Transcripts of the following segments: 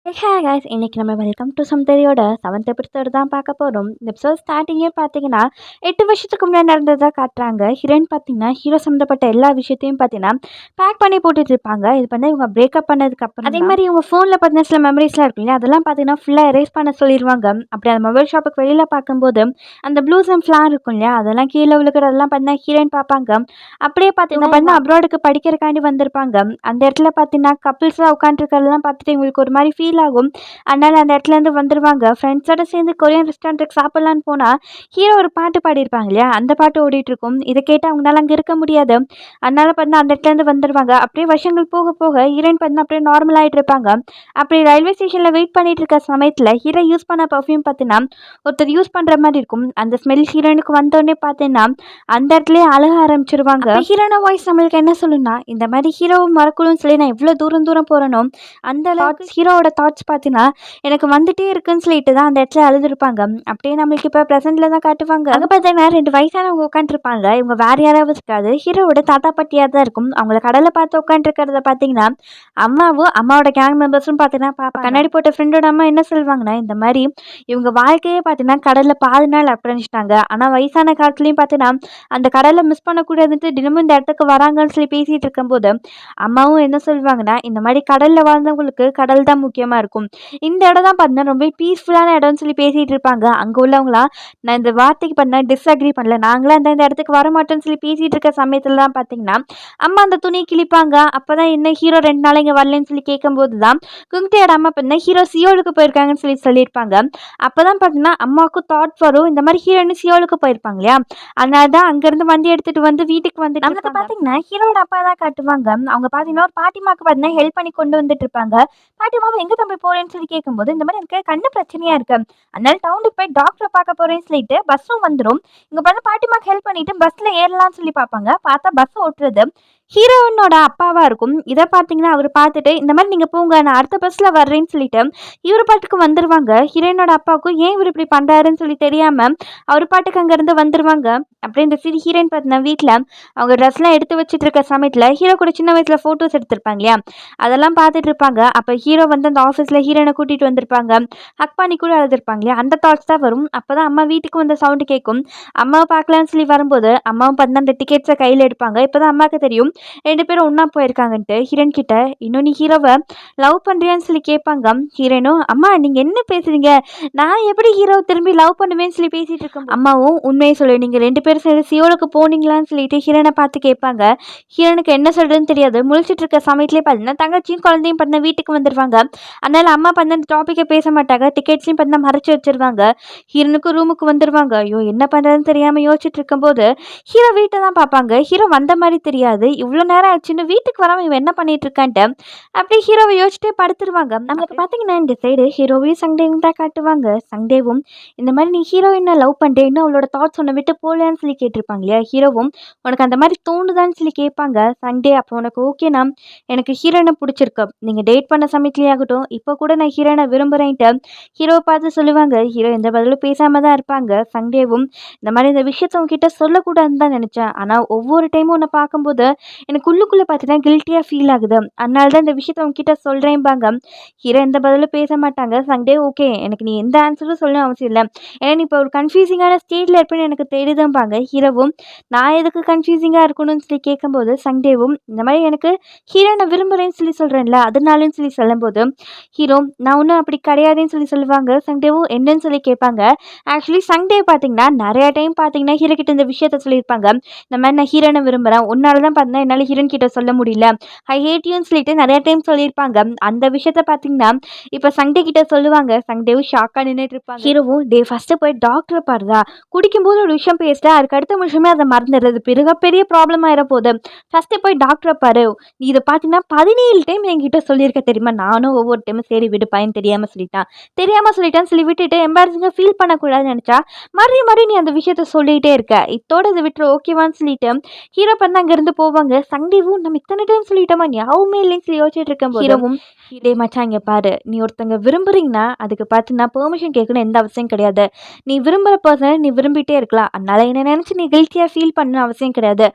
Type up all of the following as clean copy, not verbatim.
Hey guys, இன்னைக்கு நம்ம welcome to சம்தரியோட 7th episode தான் பார்க்க போகிறோம். இந்த எபிசோட் ஸ்டார்டிங்கே பார்த்தீங்கன்னா 8 வருஷத்துக்கு முன்னாடி நடந்ததாக காட்டுறாங்க. ஹீரோயின் பார்த்தீங்கன்னா ஹீரோ சம்மந்தப்பட்ட எல்லா விஷயத்தையும் பார்த்தீங்கன்னா பேக் பண்ணி போட்டுட்டு இருப்பாங்க. இது பண்ணி இவங்க பிரேக்கப் பண்ணதுக்கு அப்புறம் அதே மாதிரி இவங்க ஃபோனில் பார்த்தீங்கன்னா சில மெமரிஸ்லாம் இருக்கும் இல்லையா, அதெல்லாம் பார்த்தீங்கன்னா ஃபுல்லாக எரேஸ் பண்ண சொல்லிடுவாங்க. அப்படி அந்த மொபைல் ஷாப்புக்கு வெளியில் பார்க்கும்போது அந்த ப்ளூஸ் அண்ட் ஃப்ளார் இருக்கும் இல்லையா, அதெல்லாம் கீழே விழுக்கிறதெல்லாம் பார்த்தீங்கன்னா ஹீரோயின் பார்ப்பாங்க. அப்படியே பார்த்தீங்கன்னா பண்ண அப்ராடுக்கு படிக்கிறக்காண்டி வந்திருப்பாங்க. அந்த இடத்துல பார்த்தீங்கன்னா கப்பிள்ஸாக உட்காந்துருக்கிறதெல்லாம் பார்த்துட்டு இவங்களுக்கு ஒரு மாதிரி ஃபீல் ஆகும். அதனால அந்த இடத்துலேருந்து வந்துடுவாங்க. ஃப்ரெண்ட்ஸோட சேர்ந்து கொரியன் ரெஸ்டாரண்ட்டுக்கு சாப்பிட்லான்னு போனால் ஹீரோ ஒரு பாட்டு பாடியிருப்பாங்க இல்லையா, அந்த பாட்டு ஓடிட்டுருக்கும். இதை கேட்டு அவங்களால அங்கே இருக்க முடியாது. அதனால பார்த்தீங்கன்னா அந்த இடத்துலேருந்து வந்துடுவாங்க. அப்படியே வருஷங்கள் போக போக ஹீரோயின் பார்த்தீங்கன்னா அப்படியே நார்மல் ஆகிட்டு இருப்பாங்க. அப்படி ரயில்வே ஸ்டேஷனில் வெயிட் பண்ணிட்டு இருக்க சமயத்தில் ஹீரோ யூஸ் பண்ண பர்ஃப்யூம் பார்த்தீங்கன்னா ஒருத்தர் யூஸ் பண்ணுற மாதிரி இருக்கும். அந்த ஸ்மெல் ஹீரோயினுக்கு வந்தோடனே பார்த்தீங்கன்னா அந்த இடத்துலயே அழக ஆரம்பிச்சிருவாங்க. ஹீரோன வாய்ஸ் நம்மளுக்கு என்ன சொல்லுன்னா, இந்த மாதிரி ஹீரோவை மறக்கணும்னு சொல்லி நான் எவ்வளோ தூரம் தூரம் போகிறனோ அந்த அளவுக்கு ஹீரோவோட தாட்ஸ் பார்த்தீங்கன்னா எனக்கு வந்துட்டே இருக்குன்னு சொல்லிட்டு தான் அந்த இடத்துல அழுதுருப்பாங்க. அப்படியே நம்மளுக்கு இப்போ ப்ரெசென்ட்டில் தான் காட்டுவாங்க. அங்கே பார்த்தீங்கன்னா 2 வயசானவங்க உட்காந்துருப்பாங்க. இவங்க வேறு யாராவது இருக்காது, ஹீரோவோட தாத்தா பாட்டியாக தான் இருக்கும். அவங்கள கடலை பார்த்து உட்காந்துருக்கிறத பார்த்தீங்கன்னா அம்மாவும் அம்மாவோட கேங் மெம்பர்ஸும் பார்த்தீங்கன்னா கண்ணாடி போட்ட ஃப்ரெண்டோட அம்மா என்ன சொல்லுவாங்கன்னா, இந்த மாதிரி இவங்க வாழ்க்கையே பார்த்தீங்கன்னா கடலில் பாதி நாள் அப்படின்னுட்டாங்க. ஆனால் வயசான காலத்துலேயும் பார்த்தீங்கன்னா அந்த கடலை மிஸ் பண்ணக்கூடாதுன்ட்டு தினமும் இந்த இடத்துக்கு வராங்கன்னு சொல்லி பேசிகிட்டு இருக்கும்போது அம்மாவும் என்ன சொல்லுவாங்கன்னா, இந்த மாதிரி கடலில் வாழ்ந்தவங்களுக்கு கடல் தான் முக்கியமாக இருக்கும். இந்த இடம் தான் பார்த்தீங்கன்னா ரொம்ப பீஸ்ஃபுல்லான இடம்னு சொல்லி பேசிகிட்டு இருப்பாங்க. அங்கே உள்ளவங்களாம் நான் இந்த வார்த்தைக்கு பார்த்தீங்கன்னா டிஸ்அக்ரி பண்ணல, நாங்களாம் இந்த இடத்துக்கு வரமாட்டோம்னு சொல்லி பேசிகிட்டு இருக்க சமயத்தில் தான் பார்த்தீங்கன்னா அம்மா அந்த துணியை கிழிப்பாங்க. அப்போ தான் என்ன ஹீரோ 2 நாள் இங்கே வரலன்னு சொல்லி கேட்கும்போது தான் குங்டியோட அம்மா பார்த்தீங்கன்னா ஹீரோ சியோலுக்கு போயிருக்காங்கன்னு சொல்லி சொல்லியிருப்பாங்க. அப்போ தான் பார்த்தீங்கன்னா அம்மாவுக்கும் தாட் வரும், இந்த மாதிரி ஹீரோயின் சியோலுக்கு போயிருப்பாங்க இல்லையா, அதனால தான் அங்கேருந்து வண்டி எடுத்துகிட்டு வந்து வீட்டுக்கு வந்து நம்மளுக்கு பார்த்தீங்கன்னா ஹீரோட அப்பா தான் காட்டுவாங்க. அவங்க பார்த்தீங்கன்னா ஒரு பாட்டிமாக்கு பார்த்தீங்கன்னா ஹெல்ப் பண்ணி கொண்டு வந்துட்டு இருப்பாங்க. பாட்டிமாவும் எங்கே தம்பி போகிறேன்னு சொல்லி கேட்கும்போது இந்த மாதிரி எனக்கு கண்ணு பிரச்சனையாக இருக்கு, அதனால டவுனுக்கு போய் டாக்டரை பார்க்க போகிறேன்னு சொல்லிட்டு பஸ்ஸும் வந்துடும். இங்கே பார்த்து பாட்டிமாக்கு ஹெல்ப் பண்ணிட்டு பஸ்ஸில் ஏறலாம்னு சொல்லி பார்ப்பாங்க. பார்த்தா பஸ் ஓட்டுறது ஹீரோயினோட அப்பாவா இருக்கும். இதை பார்த்தீங்கன்னா அவர் பார்த்துட்டு இந்த மாதிரி நீங்கள் போங்க, நான் அடுத்த பஸ்ஸில் வர்றேன்னு சொல்லிட்டு இவர் பாட்டுக்கு வந்துடுவாங்க. ஹீரோயினோட அப்பாவுக்கும் ஏன் இவர் இப்படி பண்ணுறாருன்னு சொல்லி தெரியாமல் அவர் பாட்டுக்கு அங்கேருந்து வந்துடுவாங்க. அப்படியே இந்த சரி ஹீரோயின் பார்த்தீங்கன்னா வீட்டில் அவங்க ட்ரெஸ்லாம் எடுத்து வச்சுட்டு இருக்க சமயத்தில் ஹீரோ கூட சின்ன வயசில் ஃபோட்டோஸ் எடுத்திருப்பாங்க இல்லையா, அதெல்லாம் பார்த்துட்டு இருப்பாங்க. அப்போ ஹீரோ வந்து அந்த ஆஃபீஸில் ஹீரோயினை கூட்டிகிட்டு வந்திருப்பாங்க. ஹக் பண்ணி கூட அழுதுருப்பாங்க இல்லையா, அந்த தாட்ஸ் தான் வரும். அப்போ தான் அம்மா வீட்டுக்கு வந்த சவுண்டு கேட்கும். அம்மாவை பார்க்கலான்னு சொல்லி வரும்போது அம்மாவும் பார்த்தீங்கன்னா அந்த டிக்கெட்ஸை கையில் எடுப்பாங்க. இப்போ தான் அம்மாவுக்கு தெரியும் 2 பேரும் ஒன்றா போயிருக்காங்கன்ட்டு. ஹீரோயின் கிட்ட இன்னும் நீ ஹீரோவை லவ் பண்ணுறியான்னு சொல்லி கேட்பாங்க. ஹீரோயினும் அம்மா நீங்கள் என்ன பேசுறீங்க, நான் எப்படி ஹீரோவை திரும்பி லவ் பண்ணுவேன்னு சொல்லி பேசிகிட்டு இருக்கோம். அம்மாவும் உண்மையை சொல்லு, நீங்கள் 2 பேரும் சேர்ந்து சியோலுக்கு போனீங்களான்னு சொல்லிட்டு ஹீரோனை பார்த்து கேட்பாங்க. ஹீரோனுக்கு என்ன சொல்கிறதுன்னு தெரியாது. முழிச்சிட்டு இருக்க சமயத்துலேயே பார்த்தீங்கன்னா தங்கச்சியும் குழந்தையும் பார்த்தீங்கன்னா வீட்டுக்கு வந்துடுவாங்க. அதனால அம்மா பார்த்தா அந்த டாப்பிக்கை பேச மாட்டாங்க. டிக்கெட்ஸையும் பார்த்தீங்கன்னா மறைச்சி வச்சிருவாங்க. ஹீரோனுக்கு ரூமுக்கு வந்துடுவாங்க. ஐயோ என்ன பண்ணுறதுன்னு தெரியாமல் யோசிச்சுட்டு இருக்கும்போது ஹீரோ வீட்டை தான் பார்ப்பாங்க. ஹீரோ வந்த மாதிரி தெரியாது. இவ்வளோ நேரம் ஆச்சுன்னு வீட்டுக்கு வராமல் இவன் என்ன பண்ணிட்டு இருக்கான்ட்டு அப்படியே ஹீரோவை யோசிச்சுட்டே படுத்துருவாங்க. நம்மளுக்கு பார்த்தீங்கன்னா இந்த சைடு ஹீரோவையும் சண்டேவும் தான் காட்டுவாங்க. சண்டேவும் இந்த மாதிரி நீ ஹீரோயினை லவ் பண்ணுறேன்னு அவளோட தாட்ஸ் ஒன்று விட்டு போகலன்னு சொல்லி கேட்டிருப்பாங்க இல்லையா, ஹீரோவும் உனக்கு அந்த மாதிரி தோணுதான்னு சொல்லி கேட்பாங்க. சண்டே அப்போ உனக்கு ஓகேனா, எனக்கு ஹீரோயினை பிடிச்சிருக்கு, நீங்கள் டேட் பண்ண சமயத்துலேயே ஆகட்டும் இப்போ கூட நான் ஹீரோயினை விரும்புகிறேன்ட்டு ஹீரோவை பார்த்து சொல்லுவாங்க. ஹீரோ எந்த பதிலும் பேசாமல் தான் இருப்பாங்க. சண்டேவும் இந்த மாதிரி இந்த விஷயத்த உங்ககிட்ட சொல்லக்கூடாதுன்னு தான் நினச்சேன், ஆனால் ஒவ்வொரு டைமும் உன்னை பார்க்கும்போது எனக்கு உள்ளுக்குள்ளே பார்த்தீங்கன்னா கில்ட்டியாக ஃபீல் ஆகுது, அதனால தான் இந்த விஷயத்த உங்ககிட்ட சொல்கிறேன்பாங்க. ஹீரோ எந்த பதிலும் பேச மாட்டாங்க. சண்டே ஓகே எனக்கு நீ எந்த ஆன்சரும் சொல்லணும் அவசியம் இல்லை, ஏன்னா நீ இப்போ ஒரு கன்ஃபியூசிங்கான ஸ்டேட்டில் இருப்பேன்னு எனக்கு தெரியுதும்பாங்க. ஹீரோவும் நான் எதுக்கு கன்ஃபியூசிங்காக இருக்கணும்னு சொல்லி கேட்கும்போது சண்டேவும் இந்த மாதிரி எனக்கு ஹீரோ நான் விரும்புகிறேன்னு சொல்லி சொல்கிறேன்ல அதனாலன்னு சொல்லி சொல்லும்போது ஹீரோ நான் ஒன்றும் அப்படி கிடையாதுன்னு சொல்லி சொல்லுவாங்க. சண்டேவும் என்னன்னு சொல்லி கேட்பாங்க. ஆக்சுவலி சண்டே பார்த்தீங்கன்னா நிறைய டைம் பார்த்தீங்கன்னா ஹீரோ கிட்ட இந்த விஷயத்த சொல்லியிருப்பாங்க. இந்த மாதிரி நான் ஹீரோனை விரும்புகிறேன், உன்னால தான் பார்த்தீங்கன்னா என்னால் ஹீரோன் கிட்ட சொல்ல முடியல, ஐ ஹேட் யூன்னு சொல்லிட்டு நிறைய டைம் சொல்லியிருப்பாங்க. அந்த விஷயத்த பார்த்தீங்கன்னா இப்போ சண்டே கிட்ட சொல்லுவாங்க. சண்டேவும் ஷாக்காக நின்றுட்டு இருப்பாங்க. ஹீரோவும் டே ஃபஸ்ட்டு போய் டாக்டரை பாருதா, குடிக்கும்போது ஒரு விஷயம் பேசிட்டா அதுக்கு அடுத்த நிமிஷமே அதை மறந்துடுறது பெரிய ப்ராப்ளம் ஆகிட போகுது, ஃபஸ்ட்டு போய் டாக்டரை பாரு. நீ இதை பார்த்தீங்கன்னா 17 டைம் என்கிட்ட சொல்லியிருக்க தெரியுமா, நானும் ஒவ்வொரு டைமும் சரி விடு பையன் தெரியாமல் சொல்லிட்டான்னு சொல்லி விட்டுட்டு எம்பாரசிங்காக ஃபீல் பண்ணக்கூடாதுன்னு நினச்சா மறுபடியும் நீ அந்த விஷயத்த சொல்லிகிட்டே இருக்க, இத்தோட இதை விட்டு ஓகேவான்னு சொல்லிட்டு ஹீரோ பண்ண அங்கேருந்து போவாங்க. சண்டேவும் நம்ம இத்தனை டைம் சொல்லிட்டோமா ஞாபகமே இல்லைன்னு சொல்லி யோசிச்சுட்டு இருக்கும்போது ஹீரோவும் டே மச்சான் இங்கே பாரு, நீ ஒருத்தங்க விரும்புறீங்கன்னா அதுக்கு பார்த்தீங்கன்னா பெர்மிஷன் கேட்கணும் எந்த அவசியம் கிடையாது. நீ விரும்புகிற பர்சனை நீ விரும்பிட்டே இருக்கலாம். அதனால என்ன நினச்சி நீ கில்ட்டியாக ஃபீல் பண்ண அவசியம் கிடையாது.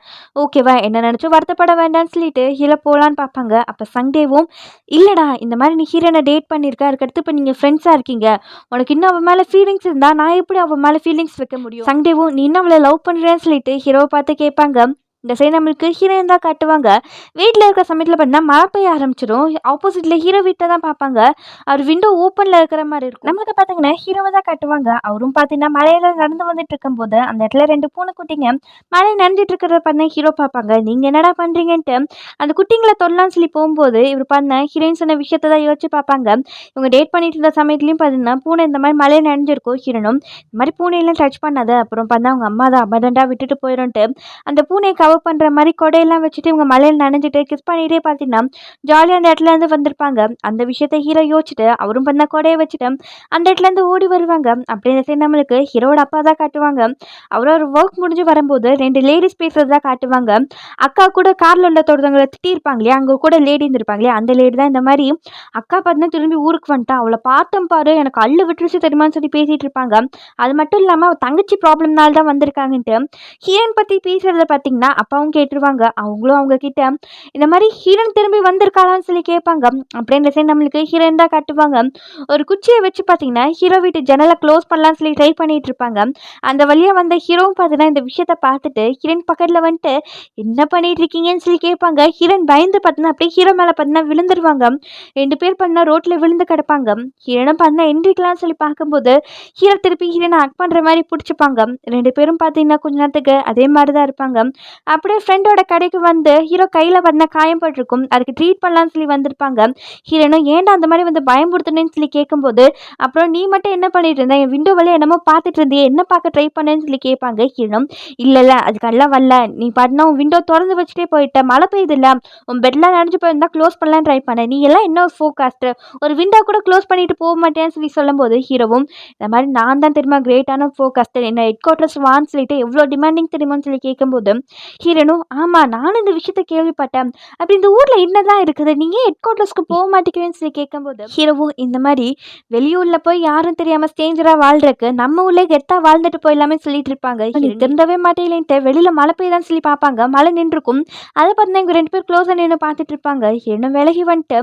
ஓகேவா, என்ன நினச்சும் வருத்தப்பட வேண்டாம்னு சொல்லிட்டு ஹீரோ போகலான்னு பார்ப்பாங்க. அப்போ சண்டேவும் இல்லைடா, இந்த மாதிரி நீ ஹீரோனை டேட் பண்ணியிருக்க, அதுக்கடுத்து இப்போ நீங்கள் ஃப்ரெண்ட்ஸாக இருக்கீங்க, உனக்கு இன்னும் அவன் மேலே ஃபீலிங்ஸ் இருந்தால் நான் எப்படி அவன் மேலே ஃபீலிங்ஸ் வைக்க முடியும்? சண்டேவும் நீ இன்னும் அவளை லவ் பண்ணுறேன்னு சொல்லிட்டு ஹீரோவை பார்த்து கேட்பாங்க. இந்த சைடு நம்மளுக்கு ஹீரோயின் தான் காட்டுவாங்க. வீட்டில் இருக்கிற சமயத்தில் பார்த்தீங்கன்னா மழை பெய்ய ஆரம்பிச்சிடும். ஆப்போசிட்டில் ஹீரோ வீட்டை தான் பார்ப்பாங்க. அவர் விண்டோ ஓப்பனில் இருக்கிற மாதிரி இருக்கும். நம்மளுக்கு பார்த்தீங்கன்னா ஹீரோவை தான் காட்டுவாங்க. அவரும் பார்த்தீங்கன்னா மழையில நடந்து வந்துட்டு இருக்கும்போது அந்த இடத்துல 2 பூனைக்குட்டிங்க மழை நனைஞ்சிட்டு இருக்கிறத பண்ண ஹீரோ பார்ப்பாங்க. நீங்கள் என்னடா பண்ணுறீங்கன்ட்டு அந்த குட்டிங்களை தொடலான்னு சொல்லி போகும்போது இவர் பண்ண ஹீரோயின் சொன்ன விஷயத்தை தான் யோசிச்சு பார்ப்பாங்க. இவங்க டேட் பண்ணிட்டு இருந்த சமயத்துலையும் பார்த்தீங்கன்னா பூனை இந்த மாதிரி மழையை நனைஞ்சிருக்கும். ஹீரோனும் இந்த மாதிரி பூனையெல்லாம் டச் பண்ணாத, அப்புறம் பார்த்தா அவங்க அம்மா தான் அபதண்டா விட்டுட்டு போயிடும்ட்டு அந்த பூனையை கவர் பண்ணுற மாதிரி கொடையெல்லாம் வச்சுட்டு இவங்க மலையில் நனைஞ்சிட்டு கிஸ் பண்ணிகிட்டே பார்த்தீங்கன்னா ஜாலியாக அந்த இடத்துலேருந்து வந்திருப்பாங்க. அந்த விஷயத்த ஹீரோ யோசிச்சுட்டு அவரும் பண்ண கொடையை வச்சுட்டு அந்த இடத்துலேருந்து ஓடி வருவாங்க. அப்படின்னு சரி நம்மளுக்கு ஹீரோட அப்பா தான் காட்டுவாங்க. அவரோட ஒர்க் முடிஞ்சு வரும்போது 2 லேடிஸ் பேசுறது தான் காட்டுவாங்க. அக்கா கூட காரில் உள்ள தொடர்ந்தவங்களை திட்டிருப்பாங்க இல்லையா, அங்கே கூட லேடி இருந்திருப்பாங்க இல்லையா, அந்த லேடி தான் இந்த மாதிரி அக்கா பார்த்தீங்கன்னா திரும்பி ஊருக்கு வந்துட்டா, அவளை பார்த்தோம் பாரு எனக்கு அள்ளு விட்டுருச்சு தெரியுமான்னு சொல்லி பேசிகிட்டு இருப்பாங்க. அது மட்டும் இல்லாமல் அவள் தங்கச்சி ப்ராப்ளம்னால தான் வந்திருக்காங்கன்ட்டு ஹீரோயின் பற்றி பேசுகிறத பார்த்தீங்கன்னா அப்பாவும் கேட்டுருவாங்க. அவங்களும் அவங்க கிட்ட இந்த மாதிரி ஹீரோயின் திரும்பி வந்திருக்காளான்னு சொல்லி கேட்பாங்க. அப்படின்ற சைடு நம்மளுக்கு ஹீரோயின் தான் காட்டுவாங்க. ஒரு குச்சியை வச்சு பார்த்தீங்கன்னா ஹீரோ வீட்டு ஜன்னலை க்ளோஸ் பண்ணலான்னு சொல்லி ட்ரை பண்ணிட்டு இருப்பாங்க. அந்த வழியாக வந்த ஹீரோவும் பார்த்தீங்கன்னா இந்த விஷயத்த பார்த்துட்டு ஹீரோயின் பக்கத்தில் வந்துட்டு என்ன பண்ணிட்டு இருக்கீங்கன்னு சொல்லி கேட்பாங்க. ஹீரோயின் பயந்து பார்த்தீங்கன்னா அப்படியே ஹீரோ மேலே பார்த்தீங்கன்னா விழுந்துருவாங்க. 2 பேர் பார்த்தீங்கன்னா ரோட்டில் விழுந்து கிடப்பாங்க. ஹீரோனும் பார்த்தீங்கன்னா எந்திரிக்கலாம்னு சொல்லி பார்க்கும்போது ஹீரோ திருப்பி ஹீரோனை ஹக் பண்ணுற மாதிரி பிடிச்சிப்பாங்க. 2 பேரும் பார்த்தீங்கன்னா கொஞ்ச நேரத்துக்கு அதே மாதிரி தான் இருப்பாங்க. அப்படியே ஃப்ரெண்டோட கடைக்கு வந்து ஹீரோ கையில் பண்ண காயம் பட்டிருக்கும், அதுக்கு ட்ரீட் பண்ணலான்னு சொல்லி வந்திருப்பாங்க. ஹீரோனும் ஏன்டா அந்த மாதிரி வந்து பயம்படுத்தினேன்னு சொல்லி கேட்கும்போது அப்புறம் நீ மட்டும் என்ன பண்ணிட்டு இருந்த, என் விண்டோ வழியாக என்னமோ பார்த்துட்டு இருந்தியே, என்ன பார்க்க ட்ரை பண்ணேன்னு சொல்லி கேட்பாங்க. ஹீரோனும் இல்லை அதுக்கெல்லாம் வரல, நீ பாட்டினா உன் விண்டோ திறந்து வச்சுட்டே போயிட்ட, மழை பெய்யுது இல்லை, உன் பெட்லாம் நனைஞ்சு போயிருந்தா க்ளோஸ் பண்ணலாம் ட்ரை பண்ண, நீ எல்லாம் என்ன ஃபோகாஸ்ட், ஒரு விண்டோ கூட க்ளோஸ் பண்ணிட்டு போக மாட்டேன்னு சொல்லி சொல்லும்போது ஹீரோவும் இந்த மாதிரி நான் தான் தெரியுமா கிரேட்டான ஃபோகாஸ்டர், என்ன ஹெட் குவார்ட்டர்ஸ் வான்னு சொல்லிட்டு எவ்வளோ டிமாண்டிங் தெரியுமான்னு சொல்லி கேட்கும்போது ஹீரோனும் ஆமாம் நானும் இந்த விஷயத்த கேள்விப்பட்டேன், அப்படி இந்த ஊரில் என்னதான் இருக்குது, நீங்கள் ஹெட் குவார்ட்டர்ஸ்க்கு போக மாட்டேங்கிறேன்னு சொல்லி கேட்கும்போது ஹீரோவும் இந்த மாதிரி வெளியூரில் போய் யாரும் தெரியாமல் ஸ்டேஞ்சராக வாழ்றதுக்கு நம்ம ஊர்லேயே கெத்தாக வாழ்ந்துட்டு போயிடலாமே சொல்லிட்டு இருப்பாங்க. நீ திருந்தவே மாட்டேன்ட்டு வெளியில் மழை பெய்யுதான்னு சொல்லி பார்ப்பாங்க. மழை நின்றுக்கும். அதை பார்த்தீங்கன்னா இவங்க 2 பேர் க்ளோஸாக நின்று பார்த்துட்டு இருப்பாங்க. இன்னும் விலகி வந்துட்டு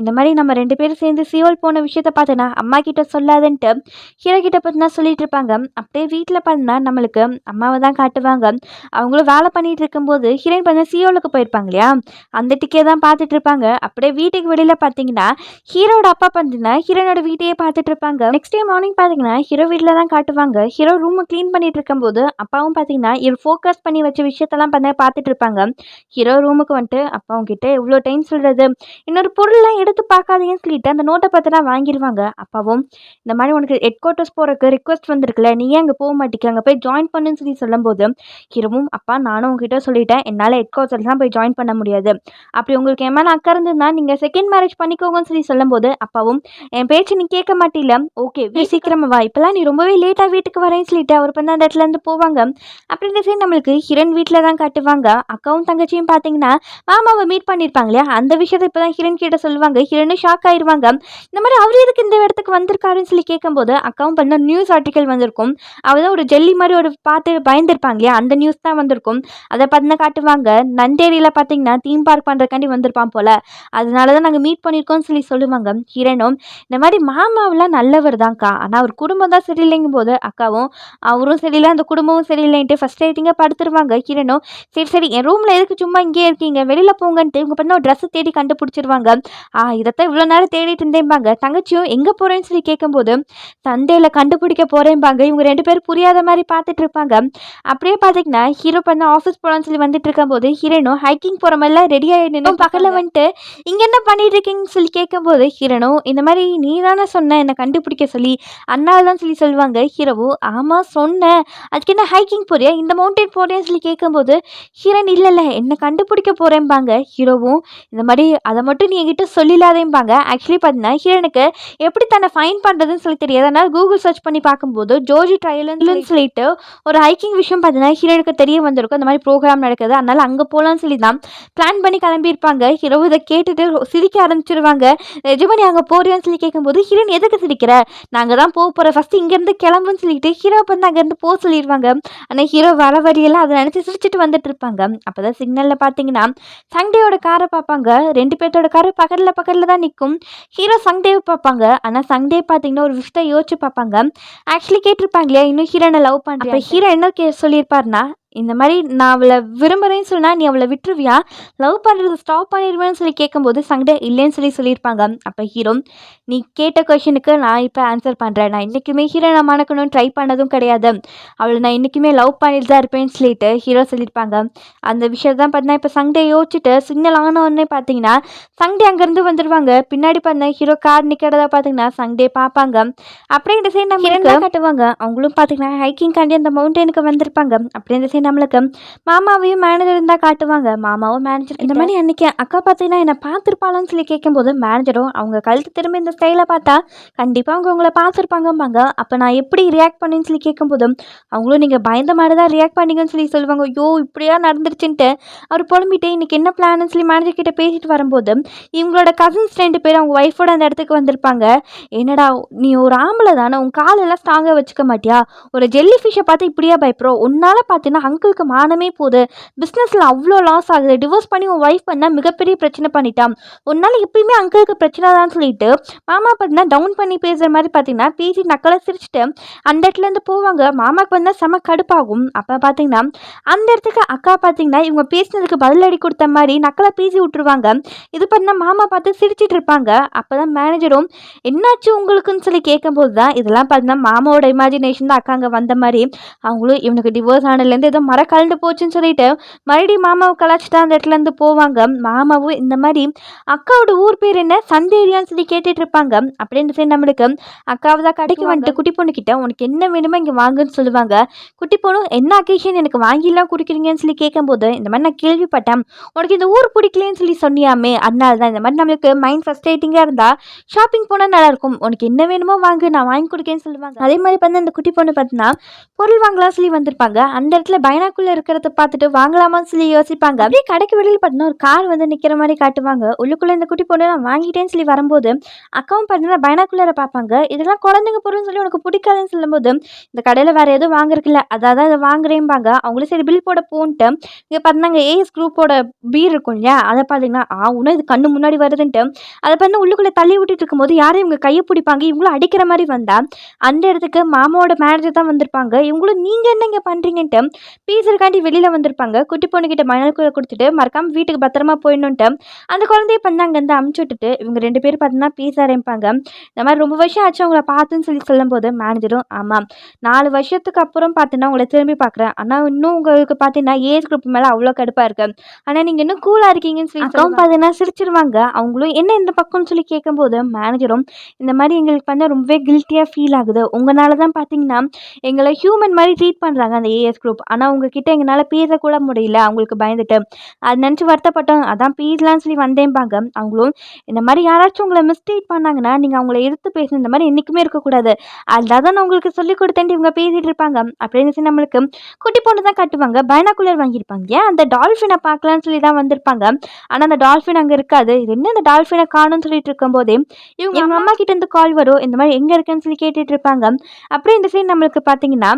இந்த மாதிரி நம்ம 2 பேரும் சேர்ந்து சியோல் போன விஷயத்த பார்த்தேன்னா அம்மா கிட்ட சொல்லாதுன்ட்டு ஹீரோ கிட்ட பார்த்தீங்கன்னா சொல்லிட்டு இருப்பாங்க. அப்படியே வீட்டில் பார்த்தீங்கன்னா நம்மளுக்கு அம்மாவை தான் காட்டுவாங்க. அவங்களும் வேலை பண்ணிட்டு இருக்கும்போது ஹீரோயின் பார்த்தீங்கன்னா சியோலுக்கு போயிருப்பாங்க இல்லையா, அந்த டிக்கே தான் பார்த்துட்டு இருப்பாங்க. அப்படியே வீட்டுக்கு வெளியில் பார்த்தீங்கன்னா ஹீரோட அப்பா பார்த்தீங்கன்னா ஹீரோனோட வீட்டையே பார்த்துட்டு இருப்பாங்க. நெக்ஸ்ட் டே மார்னிங் பார்த்தீங்கன்னா ஹீரோ வீட்டில் தான் காட்டுவாங்க. ஹீரோ ரூமை க்ளீன் பண்ணிட்டு இருக்கும்போது அப்பாவும் பார்த்தீங்கன்னா இவர் ஃபோக்கஸ் பண்ணி வச்ச விஷயத்தெல்லாம் பார்த்துட்டு இருப்பாங்க. ஹீரோ ரூமுக்கு வந்துட்டு அப்பாவும் கிட்ட எவ்வளோ டைம் சொல்கிறது, இன்னொரு பொருள்லாம் எடுத்து பார்க்காதீங்கன்னு சொல்லிட்டு அந்த நோட்டை பார்த்தா வாங்கிடுவாங்க. அப்பாவும் இந்த மாதிரி உனக்கு ஹெட் குவார்ட்டர்ஸ் போகிறதுக்கு ரிக்வஸ்ட் வந்திருக்குல்ல, நீ ஏன் அங்கே போக மாட்டேங்க, அங்கே போய் ஜாயின் பண்ணுன்னு சொல்லி சொல்லும்போது ஹீரோவும் அப்பா நானும் உங்ககிட்ட சொல்லிட்டேன், என்னால் ஹெட் குவார்ட்டர்ஸ்லாம் போய் ஜாயின் பண்ண முடியாது, அப்படி உங்களுக்கு என் மேலே அக்கறை இருந்ததுன்னா நீங்கள் செகண்ட் மேரேஜ் பண்ணிக்கோங்கன்னு சொல்லி சொல்லும்போது அப்பாவும் என் பேச்சு நீ கேட்க மாட்டில, ஓகே சீக்கிரமா வா, இப்போலாம் நீ ரொம்பவே லேட்டாக வீட்டுக்கு வரேன்னு சொல்லிட்டு அவர் வந்து அந்த இடத்துல இருந்து போவாங்க. அப்படின்ற சரி நம்மளுக்கு ஹீரோயின் வீட்டில் தான் காட்டுவாங்க. அக்காவும் தங்கச்சியும் பார்த்தீங்கன்னா மாமாவை மீட் பண்ணியிருப்பாங்க இல்லையா, அந்த விஷயத்தை இப்போ தான் ஹீரோயின் கிட்ட சொல்லுவாங்க. ஹீரோயினும் ஷாக் ஆயிடுவாங்க. இந்த மாதிரி அவர் எதுக்கு இந்த இடத்துக்கு வந்திருக்காருன்னு சொல்லி கேட்கும்போது அக்காவும் பண்ண நியூஸ் ஆர்டிக்கல் வந்திருக்கும். அவள் தான் ஒரு ஜெல்லி மாதிரி ஒரு பார்த்து பயந்துருப்பாங்க இல்லையா, அந்த நியூஸ் தான் வந்திருக்கும். அதை பார்த்தீங்கன்னா காட்டுவாங்க. நந்தேரியில் பார்த்தீங்கன்னா தீம் பார்க் பண்ணுறக்காண்டி வந்திருப்பான் போல், அதனால தான் நாங்கள் மீட் பண்ணியிருக்கோம்னு சொல்லி சொல்லுவாங்க. ஹீரோனும் இந்த மாதிரி மாமாவெலாம் நல்லவர் தான்க்கா, ஆனால் அவர் குடும்பம் தான் சரியில்லைங்கும் போது அக்காவும் அவரும் சரியில்லை அந்த குடும்பமும் சரியில்லைன்ட்டு ஃபஸ்ட் ரேட்டிங்காக படுத்துருவாங்க. ஹீரோனும் சரி என் ரூமில் எதுக்கு சும்மா இங்கே இருக்கீங்க, வெளியில் போங்கன்ட்டு இவங்க பண்ண ஒரு ட்ரெஸ்ஸை தேடி கண்டுபிடிச்சிருவாங்க. இதைத்தான் இவ்வளோ நேரம் தேடிட்டு இருந்தேன்பாங்க. தங்கச்சியும் எங்கே போகிறேன்னு சொல்லி கேட்கும்போது சண்டேல கண்டுபிடிக்க போகிறேன்பாங்க. இவங்க 2 பேரும் புரியாத மாதிரி பார்த்துட்டு இருப்பாங்க. அப்படியே பார்த்தீங்கன்னா ஹீரோ பண்ண ஆஃபீஸ் போகலான்னு சொல்லி வந்துட்டு இருக்கும்போது ஹீரோனும் ஹைக்கிங் போகிற மாதிரிலாம் ரெடி ஆகிடணும் பக்கத்தில் வந்துட்டு இங்கே என்ன பண்ணிட்டு இருக்கீங்கன்னு சொல்லி கேட்கும்போது ஹீரோனும் இந்த மாதிரி நீ தானே சொன்ன என்னை கண்டுபிடிக்க சொல்லி, அண்ணால் தான் சொல்லி சொல்லுவாங்க. ஹீரோவும் ஆமாம் சொன்னேன், அதுக்கு என்ன ஹைக்கிங் போறியா, இந்த மவுண்டைன் போறியான்னு சொல்லி கேட்கும்போது ஹீரோன் இல்லை என்னை கண்டுபிடிக்க போகிறேன்பாங்க. ஹீரோவும் இந்த மாதிரி அதை மட்டும் நீ என்கிட்ட சொல்லிடாதேம்பாங்க. ஆக்சுவலி பார்த்தீங்கன்னா ஹீரோனுக்கு எப்படி தன்னை ஃபைன் பண்ணுறதுன்னு சொல்லி தெரியாது. அதனால் கூகுள் சர்ச் பண்ணி பார்க்கும்போது ஜோஜி ட்ரையல்னு சொல்லிட்டு ஒரு ஹைக்கிங் விஷயம் பார்த்தீங்கன்னா ஹீரோனுக்கு தெரிய வந்திருக்கும். அந்த மாதிரி ப்ரோக்ராம் நடக்குது, அதனால அங்கே போகலான்னு சொல்லி தான் பிளான் பண்ணி கிளம்பியிருப்பாங்க. ஹீரோ இதை கேட்டுட்டு சிரிக்க ஆரம்பிச்சிருவாங்க. நிஜமா அங்கே போறியான்னு சொல்லி கேட்கும்போது ஹீரோயின் எதுக்கு சிரிக்கிற, நாங்கள் தான் போக போகிறோம், ஃபஸ்ட்டு இங்கேருந்து கிளம்புன்னு சொல்லிட்டு ஹீரோ வந்து அங்கேருந்து போக சொல்லிடுவாங்க. ஆனால் ஹீரோ வர வரியெல்லாம் அதை நினச்சி சிரிச்சிட்டு வந்துட்டு இருப்பாங்க. அப்போ தான் சிக்னலில் பார்த்தீங்கன்னா சங்டேயோட காரை பார்ப்பாங்க. 2 பேர்த்தோட காரு பக்கத்தில் தான் நிற்கும். ஹீரோ சங்டேவை பார்ப்பாங்க. ஆனால் சங்டே பார்த்தீங்கன்னா ஒரு விஷயத்தை யோசிச்சு பார்ப்பாங்க. ஆக்சுவலி கேட்டிருப்பாங்க இல்லையா, இன்னும் ஹீரோனை லவ் பண்ணுறேன். அப்போ ஹீரோ என்ன சொல்லியிருப்பாருன்னா, இந்த மாதிரி நான் அவளை விரும்புகிறேன்னு சொன்னால் நீ அவளை விட்டுருவியா, லவ் பண்ணுறது ஸ்டாப் பண்ணிடுவேன்னு சொல்லி கேட்கும்போது சங்டே இல்லைன்னு சொல்லியிருப்பாங்க. அப்போ ஹீரோ, நீ கேட்ட கொஷனுக்கு நான் இப்போ ஆன்சர் பண்ணுறேன். நான் இன்றைக்குமே ஹீரோனை மணக்கணும்னு ட்ரை பண்ணதும் கிடையாது, அவளை நான் இன்றைக்குமே லவ் பண்ணிட்டு தான் இருப்பேன்னு சொல்லிட்டு ஹீரோ சொல்லியிருப்பாங்க. அந்த விஷயம் தான் பார்த்தீங்கன்னா இப்போ சங்டே யோசிச்சுட்டு சிக்னல் ஆனோடனே பார்த்தீங்கன்னா சங்டே அங்கேருந்து வந்துடுவாங்க. பின்னாடி பார்த்தீங்கன்னா ஹீரோ கார் நிற்கிறதா பார்த்தீங்கன்னா சங்டே பார்ப்பாங்க. அப்படியே இந்த சைடு நம்ம ஹீரோனை காட்டுவாங்க. அவங்களும் பார்த்தீங்கன்னா ஹைக்கிங் காண்டி அந்த மவுண்டனுக்கு வந்திருப்பாங்க. அப்படியே இந்த சைடு நம்மளுக்கு மாமாவையும் மேனேஜரும் தான் காட்டுவாங்க. மாமாவும் மேனேஜர் இந்த மாதிரி அன்னைக்கு அக்கா பார்த்தீங்கன்னா என்னை பார்த்துருப்பாளான்னு சொல்லி கேட்கும்போது மேனேஜரும் அவங்க கழுத்து திரும்ப இந்த ஸ்டைலை பார்த்தா கண்டிப்பாக அவங்க உங்களை பார்த்துருப்பாங்கம்பாங்க. அப்போ நான் எப்படி ரியாக்ட் பண்ணேன்னு சொல்லி கேட்கும்போது அவங்களும் நீங்கள் பயந்த மாதிரி தான் ரியாக்ட் பண்ணீங்கன்னு சொல்லி சொல்லுவாங்க. ஐயோ இப்படியா நடந்துருச்சுன்ட்டு அவர் புலம்பிட்டு இன்னைக்கு என்ன பிளான்னு சொல்லி மேனேஜர் கிட்ட பேசிட்டு வரும்போது இவங்களோட கசின்ஸ் 2 பேர் அவங்க ஒய்ஃபோட அந்த இடத்துக்கு வந்திருப்பாங்க. என்னடா நீ ஒரு ஆம்பளை தானே, உன் காலெல்லாம் ஸ்ட்ராங்காக வச்சுக்க மாட்டியா, ஒரு ஜெல்லி ஃபிஷ்ஷை பார்த்து இப்படியா பயப்படுறோம், உன்னால் பார்த்தீங்கன்னா அங்கிளுக்கு மானமே போகுது, பிஸ்னஸில் அவ்வளோ லாஸ் ஆகுது, டிவோர்ஸ் பண்ணி உன் ஒய்ஃப் பண்ணால் மிகப்பெரிய பிரச்சனை பண்ணிட்டான், உன்னால் எப்பயுமே அங்கிளுக்கு பிரச்சனை தான் சொல்லிட்டு மாமா பார்த்தீங்கன்னா டவுன் பண்ணி பேசுகிற மாதிரி பார்த்தீங்கன்னா பேசி நக்கலை சிரிச்சுட்டு அந்த இடத்துலேருந்து போவாங்க. மாமாவுக்கு வந்து செம கடுப்பாகும். அப்போ பார்த்தீங்கன்னா அந்த இடத்துக்கு அக்கா பார்த்தீங்கன்னா இவங்க பேசினதுக்கு பதிலடி கொடுத்த மாதிரி நக்கலை பேசி விட்டுருவாங்க. இது பார்த்தீங்கன்னா மாமா பார்த்து சிரிச்சிட்டு இருப்பாங்க. அப்போ தான் மேனேஜரும் என்னாச்சு உங்களுக்குன்னு சொல்லி கேட்கும்போது தான் இதெல்லாம் பார்த்தீங்கன்னா மாமாவோட இமேஜினேஷன் தான் அக்கா அங்கே வந்த மாதிரி. அவங்களும் இவனுக்கு டிவோர்ஸ் ஆனதுலேருந்து ஏதோ மர கலந்து போச்சுன்னு சொல்லிட்டு மறுபடியும் மாமாவை கலாச்சிட்டு அந்த இடத்துலேருந்து போவாங்க. மாமாவும் இந்த மாதிரி அக்காவோட ஊர் பேர் என்ன சந்தேரியான்னு சொல்லி கேட்டுட்டு இருப்பாங்க. அப்படின்னு சரி நம்மளுக்கு அக்காவை தான் கடைக்கு வந்துட்டு குட்டி பொண்ணு கிட்ட உனக்கு என்ன வேணுமோ இங்கே வாங்குன்னு சொல்லுவாங்க. குட்டி பொண்ணு என்ன அக்கேஷன் எனக்கு வாங்கிலாம் குடிக்கிறீங்கன்னு சொல்லி கேட்கும்போது இந்த மாதிரி நான் கேள்விப்பட்டேன், உனக்கு இந்த ஊர் பிடிக்கலன்னு சொல்லி சொன்னியாமே, அதனால தான் இந்த மாதிரி நம்மளுக்கு மைண்ட் ஃப்ரஸ்ட்ரேட்டிங்காக இருந்தால் ஷாப்பிங் போனால் நல்லாயிருக்கும், உனக்கு என்ன வேணுமோ வாங்கு நான் வாங்கி கொடுக்கேன்னு சொல்லுவாங்க. அதே மாதிரி பார்த்து அந்த குட்டி பொண்ணு பார்த்தீங்கன்னா பொருள் வாங்கலாம் சொல்லி வந்திருப்பாங்க. அந்த இடத்துல பைனாக்குள்ள இருக்கிறத பார்த்துட்டு வாங்கலாமான்னு சொல்லி யோசிப்பாங்க. அப்படியே கடைக்கு வெளியில் பார்த்தீங்கன்னா ஒரு கார் வந்து நிற்கிற மாதிரி காட்டுவாங்க. உள்ளுக்குள்ளே இந்த குட்டி பொண்ணு நான் வாங்கிட்டேன்னு சொல்லி வரும்போது அக்காவும் பார்த்தீங்கன்னா பைனாக்குள்ளரை பார்ப்பாங்க. இதெல்லாம் குழந்தைங்க பொருள்னு சொல்லி உனக்கு பிடிக்காதுன்னு சொல்லும்போது இந்த கடையில் வேறு எதுவும் வாங்குறதுல அதாவது அதை வாங்குறேன்பாங்க. அவங்களும் சரி பில் போட போன்ட்டு இங்கே பார்த்தீங்கன்னா ஏஎஸ் குரூப்போட பீர் இருக்கும் இல்லையா, அதை பார்த்தீங்கன்னா உன்னும் இது கண்ணு முன்னாடி வருதுன்ட்டு அதை பார்த்தீங்கன்னா உள்ளுக்குள்ளே தள்ளி விட்டுட்டு இருக்கும்போது யாரும் இவங்க கையை பிடிப்பாங்க. இவங்களும் அடிக்கிற மாதிரி வந்தா அந்த இடத்துக்கு மாமாவோட மேனேஜர் தான் வந்திருப்பாங்க. இவங்களும் நீங்கள் என்ன இங்கே பண்ணுறீங்கன்ட்டு பீஸருக்காண்டி வெளியில் வந்திருப்பாங்க. குட்டி பொண்ணுக்கிட்ட மணலுக்குள்ளே கொடுத்துட்டு மறக்காமல் வீட்டுக்கு பத்திரமா போயிடணுன்ட்டு அந்த குழந்தைய பண்ணி அங்கேருந்து அமுச்சு விட்டுட்டு இவங்க 2 பேர் பார்த்தீங்கன்னா பீஸ் ஆரம்பிப்பாங்க. இந்த மாதிரி ரொம்ப வருஷம் ஆச்சு அவங்கள பார்த்துன்னு சொல்லி சொல்லும்போது மேனேஜரும் ஆமாம் 4 வருஷத்துக்கு அப்புறம் பார்த்தீங்கன்னா உங்களை திரும்பி பார்க்குறேன், ஆனால் இன்னும் உங்களுக்கு பார்த்தீங்கன்னா ஏஜ் குரூப் மேலே அவ்வளோ கடுப்பாக இருக்கு, ஆனால் நீங்கள் இன்னும் கூலாக இருக்கீங்கன்னு சொல்லி அக்காவும் பார்த்தீங்கன்னா சிரிச்சிருவாங்க. அவங்களும் என்ன இந்த பக்கம்னு சொல்லி கேட்கும்போது மேனேஜரும் இந்த மாதிரி எங்களுக்கு பண்ண ரொம்பவே கில்ட்டியாக ஃபீல் ஆகுது, உங்களால தான் பார்த்தீங்கன்னா எங்களை ஹியூமன் மாதிரி ட்ரீட் பண்ணுறாங்க அந்த ஏஎஸ் குரூப், ஆனால் உங்ககிட்ட எங்களால் பேசக்கூட முடியல அவங்களுக்கு பயந்துட்டு, அது நினச்சி வருத்தப்பட்டோம், அதான் பேசலான்னு சொல்லி வந்தேன்பாங்க. அவங்களும் இந்த மாதிரி யாராச்சும் உங்களை மிஸ்ட்ரீட் பண்ணாங்கன்னா நீங்கள் அவங்கள எடுத்து பேசணும், இந்த மாதிரி என்றைக்குமே இருக்கக்கூடாது, அதான் நான் உங்களுக்கு சொல்லிக் கொடுத்தேன்ட்டு இவங்க பேசிகிட்டு இருப்பாங்க. அப்படின்னு நம்மளுக்கு குட்டி பொண்ணு தான் கட்டுவாங்க. பைனாக்குலர் வாங்கியிருப்பாங்க. ஏன் அந்த டால்ஃபினை பார்க்கலான்னு சொல்லி தான் வந்திருப்பாங்க. ஆனால் அந்த டால்ஃபின் அங்கே இருக்காது. இது என்ன அந்த டால்ஃபினை காணும்னு சொல்லிட்டு இருக்கும்போதே இவங்க அம்மா கிட்ட இருந்து கால் வரும். இந்த மாதிரி எங்கே இருக்குன்னு சொல்லி கேட்டுட்டு இருப்பாங்க. அப்படியே இந்த சைடு நம்மளுக்கு பார்த்தீங்கன்னா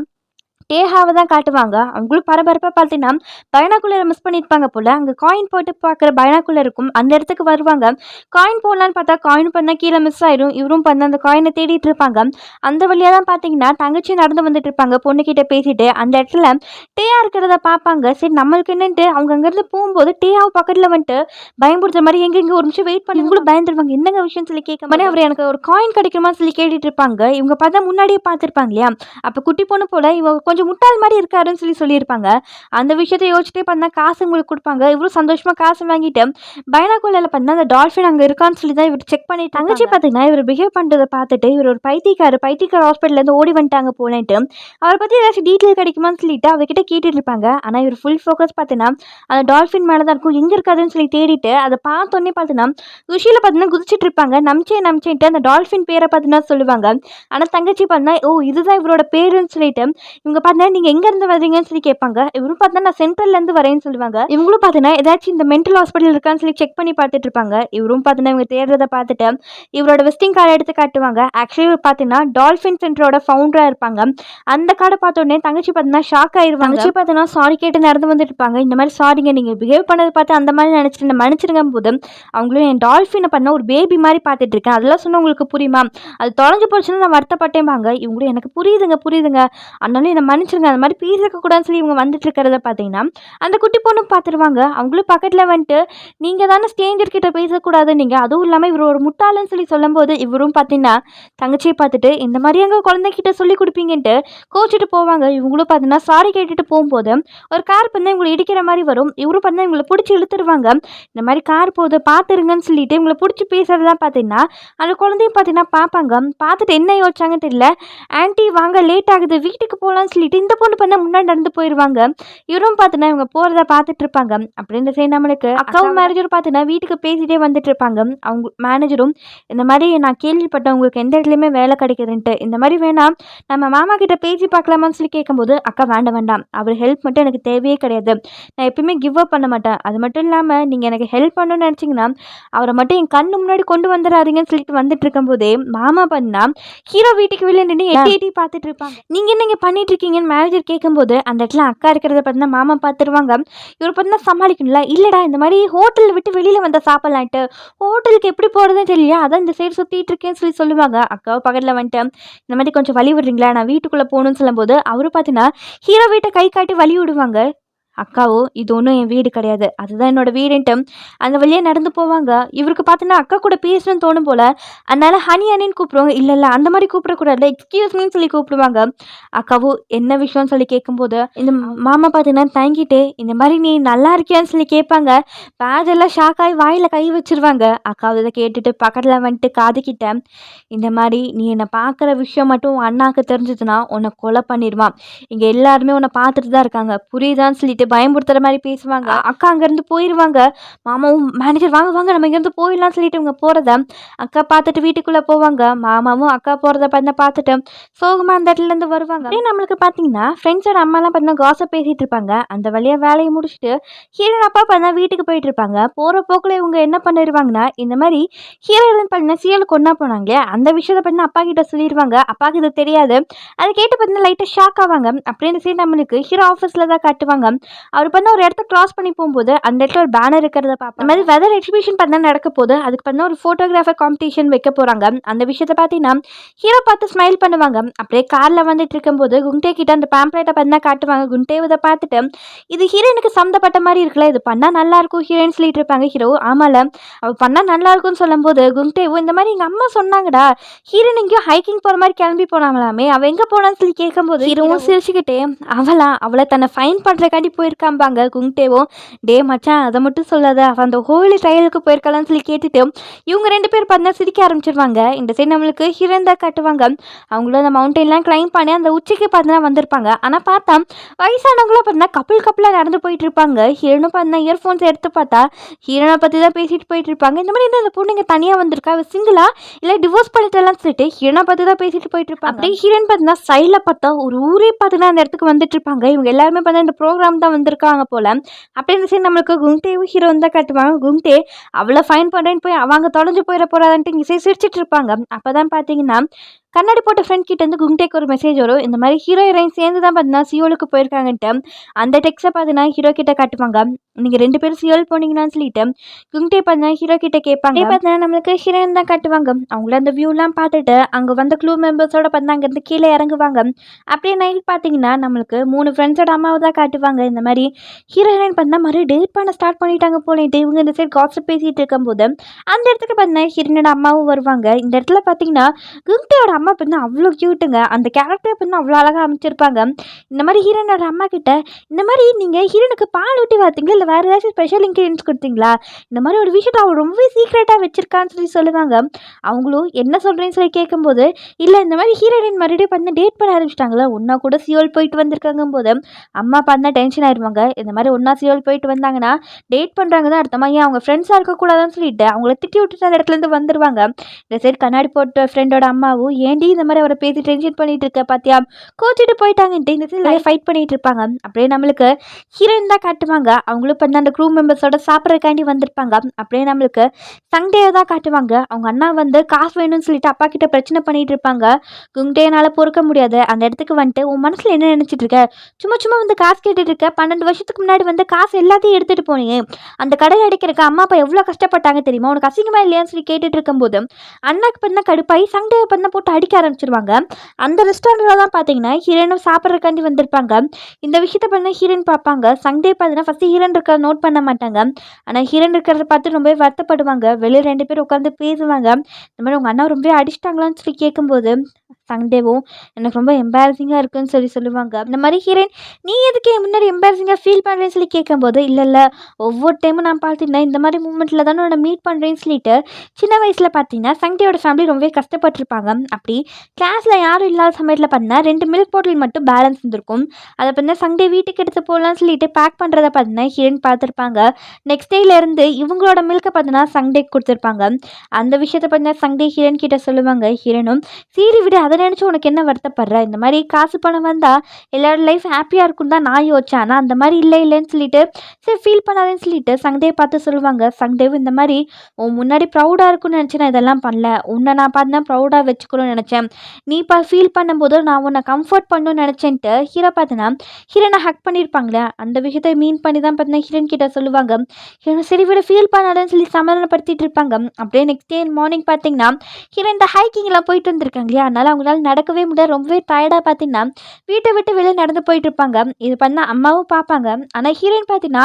டேஹாவை தான் காட்டுவாங்க. அவங்களும் பரபரப்பாக பார்த்தீங்கன்னா பைனாக்குலரை மிஸ் பண்ணியிருப்பாங்க போல். அங்கே காயின் போட்டு பார்க்குற பைனாக்குலர் இருக்கும். அந்த இடத்துக்கு வருவாங்க. காயின் போடலான்னு பார்த்தா காயின் பண்ணால் கீழே மிஸ் ஆயிடும். இவரும் பண்ண அந்த காயினை தேடிட்டு இருப்பாங்க. அந்த வழியாக தான் பார்த்தீங்கன்னா தங்கச்சி நடந்து வந்துட்டு இருப்பாங்க பொண்ணுக்கிட்ட பேசிட்டு. அந்த இடத்துல டேயா இருக்கிறத பார்ப்பாங்க. சரி நம்மளுக்கு என்னன்ட்டு அவங்க அங்கேருந்து போகும்போது டேயாவை பக்கத்தில் வந்துட்டு பயன்படுத்துற மாதிரி எங்கே ஒரு நிமிஷம் வெயிட் பண்ணி இவங்களும் பயந்துருவாங்க. என்னங்க விஷயம் சொல்லி கேட்க மாதிரி அவர் எனக்கு ஒரு காயின் கிடைக்குமா சொல்லி கேட்டுட்டு இருப்பாங்க. இவங்க பார்த்தா முன்னாடியே பார்த்துருப்பாங்க இல்லையா, அப்போ குட்டி பொண்ணு போல இவங்க கொஞ்சம் முட்டாள் மாதிரி இருக்காருன்னு சொல்லி சொல்லியிருப்பாங்க. அந்த விஷயத்தை யோசிச்சுட்டே பண்ணா காசு உங்களுக்கு கொடுப்பாங்க. இவரும் சந்தோஷமா காசு வாங்கிட்டு பைனாக்குலரில் பார்த்தீங்கன்னா அந்த டால்ஃபின் அங்கே இருக்கான்னு சொல்லி தான் இவர் செக் பண்ணி தங்கச்சி பார்த்தீங்கன்னா இவர் பிஹேவ் பண்ணுறதை பார்த்துட்டு இவர் ஒரு பைத்தியக்கார ஹாஸ்பிட்டல்லேருந்து ஓடி வந்துட்டாங்க போனேன்ட்டு அவரை பற்றி ஏதாச்சும் டீட்டெயில் கிடைக்குமான்னு சொல்லிட்டு அவர்கிட்ட கேட்டுட்டு இருப்பாங்க. ஆனால் இவர் ஃபுல் ஃபோக்கஸ் பார்த்தீங்கன்னா அந்த டால்ஃபின் மேலே தான் இருக்கும். எங்கே இருக்காதுன்னு சொல்லி தேடிட்டு அதை பார்த்தோன்னே பார்த்தீங்கன்னா ருஷியில் பார்த்தீங்கன்னா குதிச்சிட்டு இருப்பாங்க. நம்பிச்சேன்ட்டு அந்த டால்ஃபின் பேரை பார்த்தீங்கன்னா சொல்லுவாங்க. ஆனால் தங்கச்சி பார்த்தீங்கன்னா இதுதான் இவரோட பேருன்னு சொல்லிட்டு இவங்க பார்த்தீங்கன்னா நீங்கள் எங்கேருந்து வரீங்கன்னு சொல்லி கேட்பாங்க. இவரும் பார்த்தீங்கன்னா நான் சென்ட்ரல்லேருந்து வரேன்னு சொல்லுவாங்க. இவங்களும் பார்த்தீங்கன்னா ஏதாச்சும் இந்த மென்டல் ஹாஸ்பிட்டல் இருக்கான்னு சொல்லி செக் பண்ணி பார்த்துட்டு இருப்பாங்க. இவரும் பார்த்தீங்கன்னா இவங்க தேடுறத பார்த்துட்டு இவரோட விசிட்டிங் கார்டு எடுத்து காட்டுவாங்க. ஆக்சுவலி இவர் பார்த்தீங்கன்னா டால்ஃபின் சென்டரோட ஃபவுண்டராக இருப்பாங்க. அந்த கார்டை பார்த்தோன்னே தங்கச்சி பார்த்தீங்கன்னா ஷாக் ஆயிருவாங்க. தங்கச்சி பார்த்தீங்கன்னா சாரி கேட்டு நடந்து வந்துட்டு இருப்பாங்க. இந்த மாதிரி சாரிங்க நீங்கள் பிஹேவ் பண்ணதை பார்த்து அந்த மாதிரி நினச்சிட்டு என்ன மன்னிச்சிருங்க போது அவங்களும் என் டால்ஃபினை பண்ண ஒரு பேபி மாதிரி பார்த்துட்டு இருக்கேன். அதெல்லாம் சொன்னால் உங்களுக்கு புரியுமா? அது தொலைஞ்சு போச்சுன்னு நான் வருத்தப்பட்டேன்பாங்க. இவங்களும் எனக்கு புரியுதுங்க புரியுதுங்க, அதனால என்னை மன்னிச்சிருங்க, அந்த மாதிரி பேசிருக்கக்கூடாதுன்னு சொல்லி இவங்க வந்துட்டு இருக்கிறத பார்த்தீங்கன்னா அந்த குட்டி பொண்ணும் பார்த்துருவாங்க. அவங்களும் பக்கத்தில் வந்துட்டு நீங்கள் தானே ஸ்ட்ரேஞ்சர் கிட்ட பேசக்கூடாது, நீங்கள் அதுவும் இல்லாமல் இவர் ஒரு முட்டாளன்னு சொல்லி சொல்லும்போது இவரும் பார்த்தீங்கன்னா தங்கச்சியை பார்த்துட்டு இந்த மாதிரி எங்கள் குழந்தைகிட்ட சொல்லி கொடுப்பீங்கன்ட்டு கோச்சிட்டு போவாங்க. இவங்களும் பார்த்தீங்கன்னா சாரி கேட்டுட்டு போகும்போது ஒரு கார் வந்து இவங்களை இடிக்கிற மாதிரி வரும். இவரும் பார்த்தீங்கன்னா இவங்களை பிடிச்சி இழுத்துருவாங்க. இந்த மாதிரி கார் போகுது பார்த்துருங்கன்னு சொல்லிட்டு இவங்களை பிடிச்சி பேசுறதுலாம் பார்த்தீங்கன்னா அந்த குழந்தையும் பார்த்தீங்கன்னா பார்ப்பாங்க. பார்த்துட்டு என்ன யோசிச்சாங்கன்னு தெரியல. ஆன்ட்டி வாங்க லேட் ஆகுது வீட்டுக்கு போகலான்னு சொல்லிட்டு இந்த பொண்ணு பண்ண முன்னாடி நடந்து போயிடுவாங்க. இவரும் பார்த்தீங்கன்னா இவங்க போகிறத பார்த்துட்டு இருப்பாங்க. அப்படின்னு சரி நம்மளுக்கு அக்காவும் மேனேஜரும் பார்த்தீங்கன்னா வீட்டுக்கு பேசிட்டே வந்துட்டு இருப்பாங்க. அவங்க மேனேஜரும் இந்த மாதிரி நான் கேள்விப்பட்டேன் உங்களுக்கு எந்த இடத்துலையுமே வேலை கிடைக்குதுன்ட்டு, இந்த மாதிரி வேணாம் நம்ம மாமா கிட்ட பேசி பார்க்கலாமான்னு சொல்லி கேட்கும்போது அக்கா வேண்டாம் வேண்டாம், அவர் ஹெல்ப் மட்டும் எனக்கு தேவையே கிடையாது, நான் எப்பயுமே கிவ் அப் பண்ண மாட்டேன், அது மட்டும் இல்லாமல் நீங்கள் எனக்கு ஹெல்ப் பண்ணணும்னு நினச்சிங்கன்னா அவரை மட்டும் என் கண்ணு முன்னாடி கொண்டு வந்துடாதீங்கன்னு சொல்லிட்டு வந்துட்டு இருக்கும்போதே மாமா பண்ணா ஹீரோ வீட்டுக்கு வெளியே நின்று எட்டி எட்டி பார்த்துட்டு இருப்பாங்க. நீங்கள் என்ன இங்கே பண்ணிட்டு இருக்கீங்கன்னு மேனேஜர் கேட்கும்போது அந்த இடத்துல அக்கா இருக்கிறத பார்த்தீங்கன்னா மாமா பார்த்துருவாங்க. இவர் பார்த்தீங்கன்னா சமாளிக்கணும்ல, இல்லைடா இந்த மாதிரி ஹோட்டலில் விட்டு வெளியில் வந்த சாப்பிடலான்ட்டு ஹோட்டலுக்கு எப்படி போகிறதுன்னு தெரியல, அதான் இந்த சைடு சுற்றிட்டு இருக்கேன்னு சொல்லி சொல்லுவாங்க. அக்காவை பக்கத்தில் வந்துட்டு இந்த மாதிரி கொஞ்சம் வழி விடுறீங்களா, நான் வீட்டுக்குள்ளே போகணும்னு சொல்லும்போது அவரும் பார்த்தீங்கன்னா ஹீரோ வீட்டை கை காட்டி வழி விடுவாங்க. அக்காவோ இது ஒன்றும் என் வீடு கிடையாது, அதுதான் என்னோட வீடுன்ட்டு அந்த வழியாக நடந்து போவாங்க. இவருக்கு பார்த்தீங்கன்னா அக்கா கூட பேசணும்னு தோணும் போல், அதனால ஹனி ஹனின்னு கூப்பிடுவாங்க. இல்லை இல்லை அந்த மாதிரி கூப்பிடக்கூடாது, எக்ஸ்கியூஸ் மீன்னு சொல்லி கூப்பிடுவாங்க. அக்காவோ என்ன விஷயம்னு சொல்லி கேட்கும்போது இந்த மாமா பார்த்தீங்கன்னா தங்கிட்டே இந்த மாதிரி நீ நல்லா இருக்கியான்னு சொல்லி கேட்பாங்க. பேதெல்லாம் ஷாக் ஆகி வாயில் கை வச்சிருவாங்க. அக்காவை இதை கேட்டுட்டு பக்கத்தில் வந்துட்டு காதுக்கிட்ட இந்த மாதிரி நீ என்னை பார்க்குற விஷயம் மட்டும் உன் அண்ணாக்கு தெரிஞ்சதுன்னா உன்னை கொலை பண்ணிடுவான், இங்கே எல்லாருமே உன்னை பார்த்துட்டு தான் இருக்காங்க புரியுதான்னு சொல்லிட்டு பயமுறுத்துற மாதிரி பேசுவாங்க. அக்கா அங்கேருந்து போயிடுவாங்க. மாமாவும் மேனேஜர் வாங்க வாங்க நம்ம இங்கேருந்து போயிடலாம்னு சொல்லிட்டு இவங்க போகிறத அக்கா பார்த்துட்டு வீட்டுக்குள்ளே போவாங்க. மாமாவும் அக்கா போகிறத பார்த்துட்டு சோகமாக அந்த இடத்துலேருந்து வருவாங்க. அப்படியே நம்மளுக்கு பார்த்தீங்கன்னா ஃப்ரெண்ட்ஸோட அம்மாலாம் பார்த்தீங்கன்னா காசை பேசிகிட்டு இருப்பாங்க. அந்த வழியாக வேலையை முடிச்சுட்டு ஹீரோயின் அப்பா பார்த்தா வீட்டுக்கு போயிட்டு இருப்பாங்க. போகிற போக்கில் இவங்க என்ன பண்ணிடுவாங்கன்னா இந்த மாதிரி ஹீரோயின் பார்த்தீங்கன்னா சீரியலுக்கு ஒன்றா போனாங்களே அந்த விஷயத்தை பார்த்தீங்கன்னா அப்பா கிட்ட சொல்லிடுவாங்க. அப்பாவுக்கு இது தெரியாது. அதை கேட்டு பார்த்தீங்கன்னா லைட்டாக ஷாக் ஆவாங்க. அப்படின்னு சரி நம்மளுக்கு ஹீரோ ஆஃபீஸில் தான் காட்டுவாங்க. அவர் பண்ண ஒரு இடத்த கிராஸ் பண்ணி போகும்போது அந்த இடத்துல ஒரு பேனர் இருக்கிறத பார்ப்போம். அந்த மாதிரி வெதர் எக்ஸிபிஷன் பண்ண நடக்க போது அதுக்கு பண்ண ஒரு ஃபோட்டோகிராஃபர் காம்படிஷன் வைக்க போகிறாங்க. அந்த விஷயத்தை பார்த்தீங்கன்னா ஹீரோ பார்த்து ஸ்மைல் பண்ணுவாங்க. அப்படியே காரில் வந்துட்டு இருக்கும்போது குண்டே கிட்ட அந்த பேம்ப்ளேட்டை பார்த்தா காட்டுவாங்க. குண்டே இதை பார்த்துட்டு இது ஹீரோயினுக்கு சம்மந்தப்பட்ட மாதிரி இருக்குல்ல, இது பண்ணால் நல்லா இருக்கும் ஹீரோயின் சொல்லிட்டு இருப்பாங்க. ஹீரோ ஆமால அவள் பண்ணால் நல்லா இருக்கும்னு சொல்லும்போது குண்டேவும் இந்த மாதிரி எங்கள் அம்மா சொன்னாங்கடா ஹீரோயின் எங்கேயும் ஹைக்கிங் போகிற மாதிரி கிளம்பி போனாங்களாமே, அவள் எங்கே போனான்னு சொல்லி கேட்கும்போது ஹீரோவும் சிரிச்சுக்கிட்டே அவளை தன்னை ஃபைன் பண்ணுறக்காண்டி போயிருக்காம்பாங்க. குங்டேவும் டே மச்சான் அதை மட்டும் சொல்லாத, அவன் அந்த ஹோலி ட்ரையலுக்கு போயிருக்கலாம்னு சொல்லி கேட்டுட்டு இவங்க ரெண்டு பேர் பார்த்தீங்கன்னா சிரிக்க ஆரம்பிச்சிருவாங்க. இந்த சைடு நம்மளுக்கு ஹீரோயின் தான் காட்டுவாங்க. அவங்களும் அந்த மவுண்டெயின்லாம் கிளைம் பண்ணி அந்த உச்சிக்கு பார்த்தீங்கன்னா வந்திருப்பாங்க. ஆனால் பார்த்தா வயசானவங்களாம் பார்த்தீங்கன்னா கப்பலாக நடந்து போயிட்டு இருப்பாங்க. ஹீரோனும் பார்த்தீங்கன்னா இயர்ஃபோன்ஸ் எடுத்து பார்த்தா ஹீரோனை பற்றி தான் பேசிட்டு போயிட்டு இருப்பாங்க. இந்த மாதிரி இந்த பொண்ணு இங்கே தனியாக வந்திருக்கா, அவள் சிங்கிளா இல்லை டிவோர்ஸ் பண்ணிட்டலாம் சொல்லிட்டு ஹீரோனை பற்றி தான் பேசிட்டு போயிட்டு இருப்பாங்க. அப்படியே ஹீரோயின் பார்த்தீங்கன்னா சைடில் பார்த்தா ஒரு ஊரே பார்த்தீங்கன்னா அந்த இடத்துக்கு வந்துட்டு இருப்பாங்க. இவங்க எல்லாருமே பார்த்தா இந்த ப்ரோக்ராம் தான் வந்திருக்காங்க போல. அப்படின்னு சரி நம்மளுக்கு குங்டேவும் ஹீரோயின் தான் காட்டுவாங்க. குங்டே அவ்வளோ ஃபைன் பண்ணுறேன்னு போய் அவங்க தொலைஞ்சு போயிட போறாதுன்ட்டு இங்கே சிரிச்சிட்டு இருப்பாங்க. அப்போதான் பார்த்தீங்கன்னா கண்ணாடி போட்ட ஃப்ரெண்ட் கிட்டேருந்து குங்டேக்கு ஒரு மெசேஜ் வரும். இந்த மாதிரி ஹீரோ ஹீரோயின் சேர்ந்து தான் பார்த்தீங்கன்னா சியோலுக்கு போயிருக்காங்கன்ட்டு அந்த டெக்ஸ்ட்டை பார்த்தீங்கன்னா ஹீரோ கிட்ட காட்டுவாங்க. நீங்கள் 2 பேரும் சியோல் போனீங்கன்னு சொல்லிட்டு குங்டே பார்த்தீங்கன்னா ஹீரோ கிட்ட கேட்பாங்க. பார்த்தீங்கன்னா நம்மளுக்கு ஹீரோயின் தான் காட்டுவாங்க. அவங்கள அந்த வியூலாம் பார்த்துட்டு அங்கே வந்த க்ளூ மெம்பர்ஸோட பார்த்தா அங்கேருந்து கீழே இறங்குவாங்க. அப்படியே நைட் பார்த்தீங்கன்னா நம்மளுக்கு 3 ஃப்ரெண்ட்ஸோட அம்மாவை தான் காட்டுவாங்க. இந்த மாதிரி ஹீரோ ஹீரோயின் பார்த்தீங்கன்னா மறுபடியும் டேட் பண்ண ஸ்டார்ட் பண்ணிட்டாங்க போலேட்டு இவங்க இந்த சைடு காஸ்ட் பேசிகிட்டு இருக்கும்போது அந்த இடத்துக்கு பார்த்தீங்கன்னா ஹீரோனோட அம்மாவும் வருவாங்க. இந்த இடத்துல பார்த்தீங்கன்னா குங்டேயோட அம்மா பார்த்தீங்கன்னா அவ்வளோ க்யூட்டுங்க. அந்த கேரக்டர் பார்த்தீங்கன்னா அவ்வளோ அழகாக அமைச்சிருப்பாங்க. இந்த மாதிரி ஹீரோனோட அம்மா கிட்ட இந்த மாதிரி நீங்கள் ஹீரோனுக்கு பால் ஊட்டி பார்த்தீங்களா இல்லை வேறு ஏதாச்சும் ஸ்பெஷல் இன்க்ரீடியன்ஸ் கொடுத்தீங்களா, இந்த மாதிரி ஒரு விஷயத்தை அவள் ரொம்பவே சீக்ரெட்டாக வச்சிருக்கான்னு சொல்லி சொல்லுவாங்க. அவங்களும் என்ன சொல்கிறேன்னு சொல்லி கேட்கும்போது இல்லை இந்த மாதிரி ஹீரோயின் மறுபடியும் பார்த்தீங்கன்னா டேட் பண்ண ஆரம்பிச்சிட்டாங்களா, ஒன்றா கூட சியோல் போயிட்டு வந்திருக்காங்க போது அம்மா பார்த்தா டென்ஷன் ஆயிடுவாங்க. இந்த மாதிரி ஒன்றா சியோல் போயிட்டு வந்தாங்கன்னா டேட் பண்ணுறாங்க தான் அர்த்தமா, ஏன் அவங்க ஃப்ரெண்ட்ஸாக இருக்கக்கூடாதுன்னு சொல்லிட்டு அவங்கள திட்டி விட்டுட்டு அந்த இடத்துலேருந்து வந்துடுவாங்க. இந்த சைடு கண்ணாடி போட்ட ஃப்ரெண்டோட அம்மாவும் ஏன் ஏன்டி இந்த மாதிரி அவரை பேசி டென்ஷன் பண்ணிட்டு இருக்க பாத்தியா, கோச்சிட்டு போயிட்டாங்கன்ட்டு இந்த சீன் ஃபைட் பண்ணிட்டு இருப்பாங்க. அப்படியே நம்மளுக்கு ஹீரோயின் தான் காட்டுவாங்க. அவங்களும் இப்போ அந்த க்ரூ மெம்பர்ஸோட சாப்பிட்றதுக்காண்டி வந்திருப்பாங்க. அப்படியே நம்மளுக்கு சண்டே தான் காட்டுவாங்க. அவங்க அண்ணா வந்து காசு வேணும்னு சொல்லிட்டு அப்பா கிட்ட பிரச்சனை பண்ணிட்டு இருப்பாங்க. குங்டேனால பொறுக்க முடியாது. அந்த இடத்துக்கு வந்துட்டு உன் மனசுல என்ன நினைச்சிட்டு இருக்க, சும்மா சும்மா வந்து காசு கேட்டுட்டு இருக்க, 12 வருஷத்துக்கு முன்னாடி வந்து காசு எல்லாத்தையும் எடுத்துட்டு போனீங்க, அந்த கடையில் அடிக்கிறக்கு அம்மா அப்பா எவ்வளோ கஷ்டப்பட்டாங்க தெரியுமா, உனக்கு அசிங்கமா இல்லையான்னு சொல்லி கேட்டுட்டு இருக்கும்போது அண்ணாக்கு பண்ண கடுப்பாய் சண்டே பண்ண போட்டு அடிக்க ஆரம்பிச்சிருவாங்க. அந்த ரெஸ்டாரண்ட்ல தான் பார்த்தீங்கன்னா ஹீரோயினும் சாப்பிட்றதுக்காண்டி வந்திருப்பாங்க. இந்த விஷயத்த பண்ண ஹீரோயின் பார்ப்பாங்க. சண்டே பார்த்தீங்கன்னா ஃபர்ஸ்ட் ஹீரோயின் இருக்க நோட் பண்ண மாட்டாங்க. ஆனால் ஹீரோயின் இருக்கிறத பார்த்து ரொம்பவே வருத்தப்படுவாங்க. வெளியே 2 பேர் உட்காந்து பேசுவாங்க. இந்த மாதிரி உங்கள் அண்ணா ரொம்ப அடிச்சிட்டாங்களான்னு சொல்லி கேட்கும்போது சண்டேவும் எனக்கு ரொம்ப எம்பாரசிங்காக இருக்குன்னு சொல்லி சொல்லுவாங்க. இந்த மாதிரி ஹீரோயின் நீ எதுக்கு என் முன்னாடி எம்பாரசிங்காக ஃபீல் பண்ணுறேன்னு சொல்லி கேட்கும்போது இல்லை ஒவ்வொரு டைமும் நான் பார்த்தீங்கன்னா இந்த மாதிரி மூமெண்ட்டில் தானே உன்னை மீட் பண்ணுறேன்னு சொல்லிட்டு சின்ன வயசில் பார்த்தீங்கன்னா சண்டேயோட ஃபேமிலி ரொம்பவே கஷ்டப்பட்டிருப்பாங்க. அப்படி கிளாஸில் யாரும் இல்லாத சமயத்தில் பார்த்தீங்கன்னா 2 மில்க் பாட்டில் மட்டும் பேலன்ஸ் இருந்திருக்கும். அதை பார்த்தீங்கன்னா சண்டே வீட்டுக்கு எடுத்து போகலான்னு சொல்லிட்டு பேக் பண்ணுறத பார்த்தீங்கன்னா ஹீரோயின் பார்த்துருப்பாங்க. நெக்ஸ்ட் டேலேருந்து இவங்களோட மில்கை பார்த்தீங்கன்னா சண்டேக்கு கொடுத்துருப்பாங்க. அந்த விஷயத்தை பார்த்தீங்கன்னா சண்டே ஹீரோயின் கிட்ட சொல்லுவாங்க. ஹீரோனும் சீரி விட அதை நினச்சி உனக்கு என்ன வருத்தப்படுற, இந்த மாதிரி காசு பணம் வந்தால் எல்லாரோட லைஃப் ஹாப்பியாக இருக்கும் தான் நான் யோசிச்சேன், ஆனால் அந்த மாதிரி இல்லைன்னு சொல்லிட்டு சரி ஃபீல் பண்ணாதேன்னு சொல்லிட்டு சண்டே பார்த்து சொல்லுவாங்க. சண்டேவும் இந்த மாதிரி உன் முன்னாடி ப்ரௌடாக இருக்குன்னு நினச்சி நான் இதெல்லாம் பண்ணல, உன்னை நான் பார்த்து தான் ப்ரௌடாக வச்சுக்கணும்னு நினச்சேன், நீ ஃபீல் பண்ணும்போது நான் உன்னை கம்ஃபர்ட் பண்ணணும்னு நினச்சேன்ட்டு ஹீரோ பார்த்தீங்கன்னா ஹீரோனை ஹக் பண்ணியிருப்பாங்களே அந்த விஷயத்தை மீன் பண்ணி தான் பார்த்தீங்கன்னா ஹீரோன் கிட்ட சொல்லுவாங்க. ஹீரோன் சரி விட ஃபீல் பண்ணாதேன்னு சொல்லி சமாதானப்படுத்திட்டு இருப்பாங்க. அப்படியே நெக்ஸ்ட் டே மார்னிங் பார்த்தீங்கன்னா ஹீரோயின் இந்த ஹைக்கிங்லாம் போயிட்டு வந்திருக்காங்க இல்லையா, அதனால அவங்களால நடக்கவே முடியாது. ரொம்பவே டயர்டாக பார்த்தீங்கன்னா வீட்டை விட்டு வெளியே நடந்து போயிட்டு இருப்பாங்க. இது பண்ணால் அம்மாவும் பார்ப்பாங்க. ஆனால் ஹீரோயின் பார்த்தீங்கன்னா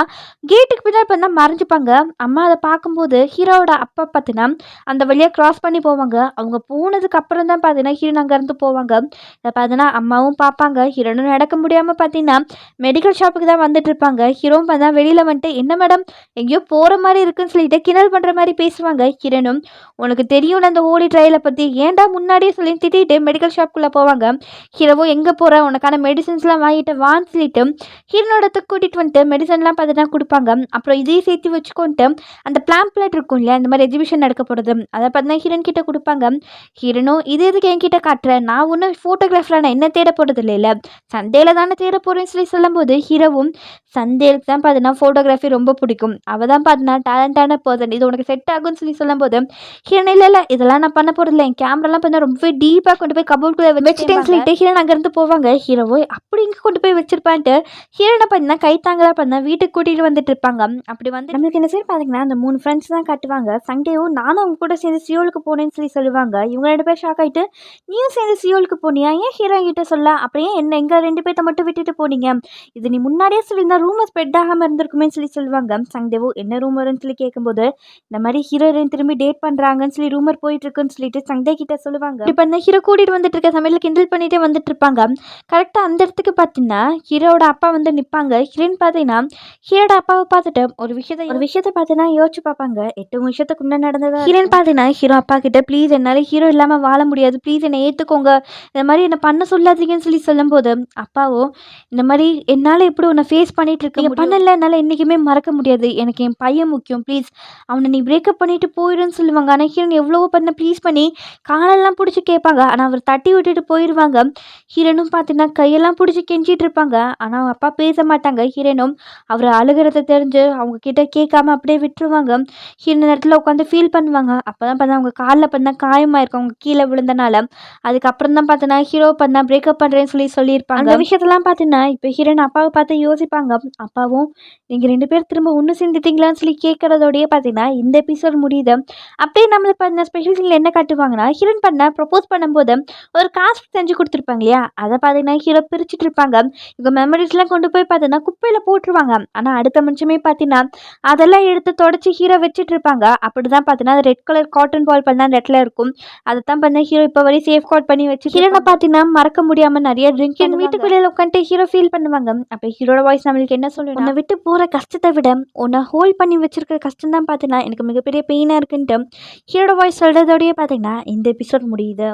கேட்டுக்கு பின்னாடி பார்த்தா மறைஞ்சிப்பாங்க. அம்மா அதை பார்க்கும்போது ஹீரோவோட அப்பா பார்த்தீங்கன்னா அந்த வழியாக கிராஸ் பண்ணி போவாங்க. அவங்க போனதுக்கு அப்புறம் தான் பார்த்தீங்கன்னா ஹீரோயின் அங்கேருந்து போவாங்க. இதை பார்த்தீங்கன்னா அம்மாவும் பார்ப்பாங்க. ஹீரோனும் நடக்க முடியாமல் பார்த்தீங்கன்னா மெடிக்கல் ஷாப்புக்கு தான் வந்துட்டு இருப்பாங்க. ஹீரோவும் பார்த்தா வெளியில் வந்துட்டு என்ன மேடம் எங்கேயோ போகிற மாதிரி இருக்குன்னு சொல்லிட்டு கிண்டல் பண்ணுற மாதிரி பேசுவாங்க. ஹீரோனும் உனக்கு தெரியும் அந்த ஹோலி ட்ரையலை பற்றி ஏன்டா முன்னாடியே சொல்லி திட்டிட்டு மெடிக்கல் ஷாப்புக்குள்ளே போவாங்க. ஹீரோவோ எங்கே போகிற உனக்கான மெடிசன்ஸ்லாம் வாங்கிட்டு வான்னு சொல்லிட்டு ஹீரோனோடத்துக்கு கூட்டிகிட்டு வந்துட்டு மெடிசன்லாம் பார்த்துட்டு கொடுப்பாங்க. அப்புறம் இதையும் சேர்த்து வச்சுக்கொண்டு அந்த பிளாம்ப்ளேட் இருக்கும் இல்லையா, இந்த மாதிரி எக்ஸிபிஷன் நடக்க போகிறது அதை பார்த்தீங்கன்னா ஹீரோன் கிட்ட கொடுப்பாங்க. ஹீரோனும் இது எதுக்கு என்கிட்ட காட்டுறேன், நான் ஒன்றும் ஃபோட்டோகிராஃபராக நான் என்ன தேட போகிறது இல்லை சண்டேல தானே தேட போகிறேன்னு சொல்லி சொல்லும்போது ஹீரோவும் சண்டேலுக்கு தான் பார்த்தீங்கன்னா ஃபோட்டோகிராஃபி ரொம்ப பிடிக்கும், அவள் தான் பார்த்தீங்கன்னா டேலண்டான பர்சன், இது உனக்கு செட் ஆகும்னு சொல்லி சொல்லும்போது ஹீரோன் இல்லை இதெல்லாம் நான் பண்ண போகிறது இல்லை, என் கேமராலாம் பார்த்தா ரொம்பவே டீப்பாக கொண்டு போய் கபோர்டுக்குள்ளே வச்சுட்டேன்னு சொல்லிட்டு ஹீரோன் அங்கேருந்து போவாங்க. ஹீரோவோ அப்படி இங்கே கொண்டு போய் வச்சிருப்பான்ட்டு ஹீரோனை பார்த்தீங்கன்னா கைத்தாங்கலாம் பார்த்தா வீட்டுக்கு கூட்டிகிட்டு வந்துட்டு இருப்பாங்க. அப்படி வந்து நம்மளுக்கு என்ன சரி பார்த்தீங்கன்னா அந்த 3 ஃப்ரெண்ட்ஸ் தான் காட்டுவாங்க. சண்டேவும் நானும் அவங்க கூட சேர்ந்து சியோலுக்கு போனேன்னு சொல்லி சொல்லுவாங்க. இவங்க 2 பேர் ஷாக் ஆகிட்டு நீயும் சேர்ந்து சியோலுக்கு போனியா, ஏன் ஹீரோ கிட்ட சொல்ல, அப்படியே என்ன எங்கள் 2 பேர்த்த மட்டும் விட்டுட்டு போனீங்க, இது நீ முன்னாடியே சொல்லியிருந்தா ரூமர் ஸ்ப்ரெட் ஆகாமல் இருந்திருக்குமே சொல்லி சொல்லுவாங்க. சண்டேவும் என்ன ரூமர்னு சொல்லி கேட்கும்போது இந்த மாதிரி ஹீரோயின் திரும்பி டேட் பண்ணுறாங்கன்னு சொல்லி ரூமர் போயிட்டு இருக்குன்னு சொல்லிட்டு சண்டே கிட்ட சொல்லுவாங்க. இப்போ இந்த ஹீரோ கூட்டிகிட்டு வந்துட்டு இருக்க சமையல் கிண்டல் பண்ணிட்டே வந்துட்டு இருப்பாங்க. கரெக்டாக அந்த இடத்துக்கு பார்த்தீங்கன்னா ஹீரோட அப்பா வந்து நிற்பாங்க. ஹீரோயின் பார்த்தீங்கன்னா ஹீரோட அப்பாவை பார்த்துட்டு ஒரு விஷயத்தை பார்த்தீங்கன்னா யோசிச்சு பார்ப்பாங்க. 8 வருஷத்துக்கு முன்னாடி நடந்தது. ஹீரோயின் பார்த்தீங்கன்னா ஹீரோ அப்பா கிட்ட ப்ளீஸ் என்னால் ஹீரோ இல்லாமல் வாழ முடியாது, ப்ளீஸ் என்னை ஏற்றுக்கோங்க, இந்த மாதிரி என்னை பண்ண சொல்லாதீங்கன்னு சொல்லி சொல்லும்போது அப்பாவோ இந்த மாதிரி என்னால் எப்படி உன்னை ஃபேஸ் பண்ணிட்டு இருக்கீங்க பண்ணல, என்னால் என்றைக்குமே மறக்க முடியாது, எனக்கு என் பையன் முக்கியம், ப்ளீஸ் அவனை நீ பிரேக்கப் பண்ணிட்டு போயிடுன்னு சொல்லுவாங்க. ஆனால் ஹீரோன் எவ்வளவோ பண்ண ப்ளீஸ் பண்ணி காலெல்லாம் பிடிச்சி கேட்பாங்க. ஆனால் அவர் தட்டி விட்டுட்டு போயிடுவாங்க. ஹீரோனும் பார்த்தீங்கன்னா கையெல்லாம் பிடிச்சி கெஞ்சிட்டு இருப்பாங்க. ஆனால் அவங்க அப்பா பேச மாட்டாங்க. ஹீரோனும் அவர் அழுகிறத தெரிஞ்சு அவங்க கிட்ட கேட்காம அப்படியே விட்டுருவாங்க. ஹீரோயின் நேரத்தில் உட்காந்து ஃபீல் பண்ணுவாங்க. அப்போ தான் பார்த்தா அவங்க காலில் பார்த்தா காயமாயிருக்கும் அவங்க கீழே விழுந்தனால. அதுக்கப்புறம் தான் பார்த்தோன்னா ஹீரோ பார்த்தா பிரேக்கப் பண்ணுறேன்னு சொல்லியிருப்பாங்க. அந்த விஷயத்தெல்லாம் பார்த்தீங்கன்னா இப்போ ஹீரோயின் அப்பாவை பார்த்து யோசிப்பாங்க. அப்பாவும் நீங்கள் 2 பேர் திரும்ப ஒன்று சேர்ந்துட்டீங்களான்னு சொல்லி கேட்குறதோடய பார்த்தீங்கன்னா இந்த எபிசோட் முடியுது. அப்படியே நம்மளுக்கு பார்த்தீங்கன்னா ஸ்பெஷல் சீனில் என்ன காட்டுவாங்கன்னா ஹீரோயின் பண்ண ப்ரப்போஸ் பண்ணும்போது ஒரு காசு செஞ்சு கொடுத்துருப்பாங்க இல்லையா, அதை பார்த்தீங்கன்னா ஹீரோ பிரிச்சுட்டு இருப்பாங்க. இவங்க மெமரிஸ்லாம் கொண்டு போய் பார்த்தீங்கன்னா குப்பையில் போட்டுருவாங்க. ஆனால் அடுத்த நிமிஷமே பார்த்தீங்கன்னா அதெல்லாம் எடுத்து தொடச்சி ஹீரோ வச்சுட்டு இருப்பாங்க. அப்படி தான் பார்த்தீங்கன்னா அது ரெட் கலர் காட்டன் பால் பண்ண அந்த இடத்துல இருக்கும். அதை தான் பார்த்தா ஹீரோ இப்போ வரையும் சேஃப் கார்ட் பண்ணி வச்சு ஹீரோனை பார்த்தீங்கன்னா மறக்க முடியாமல் நிறைய ட்ரிங்க் வீட்டுக்கு வெளியில் உட்காந்துட்டு ஹீரோ ஃபீல் பண்ணுவாங்க. அப்போ ஹீரோட வாய்ஸ் நம்மளுக்கு என்ன சொல்லணும், உன்னை விட்டு போகிற கஷ்டத்தை விட உன்னை ஹோல்ட் பண்ணி வச்சிருக்கிற கஷ்டம் தான் பார்த்தீங்கன்னா எனக்கு மிகப்பெரிய பெயினாக இருக்குன்ட்டு ஹீரோட வாய்ஸ் சொல்கிறதோடய பார்த்தீங்கன்னா இந்த எபிசோட் முடியுது.